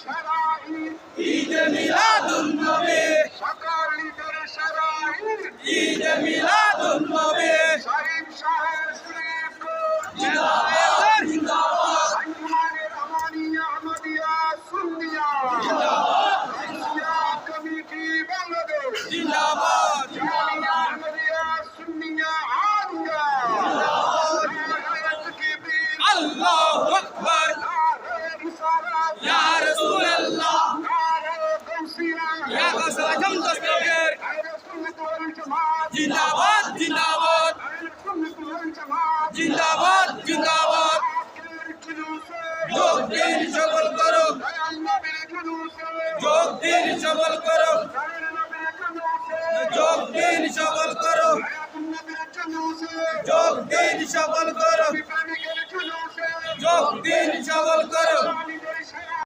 ঈদ মিলাদুন নবী সকল ঈদের সেরা ঈদ ঈদ মিলাদুন নবী শরীফ শাহের শরীফ জিন্দাবাদ জিন্দাবাদ আঞ্জুমানে রহমানিয়া আহমদিয়া সুন্নিয়া জিন্দাবাদ এশিয়া কমিটি বাংলাদেশ জিন্দাবাদ জামিয়া আহমদিয়া সুন্নিয়া আলিয়া নারায়ে তাকবীর আল্লাহু আকবার নারায়ে রিসালাত ইয়া রাসূলুল্লাহ নারায়ে তাওসিয়া ইয়া গাসরা জামদাসের আহলে সুন্নাত ওয়াল জামাত জিন্দাবাদ জিন্দাবাদ আহলে সুন্নাত ওয়াল জামাত জিন্দাবাদ জিন্দাবাদ আজকের জুলুসে যোগ দিন সফল করো দয়াল নবীর জুলুসে যোগ দিন সফল করো দয়াল নবীর জুলুসে যোগ দিন সফল করো হায়াতুন নবীর জুলুসে যোগ দিন সফল করো প্রেমিকের জুলুসে যোগ দিন সফল করো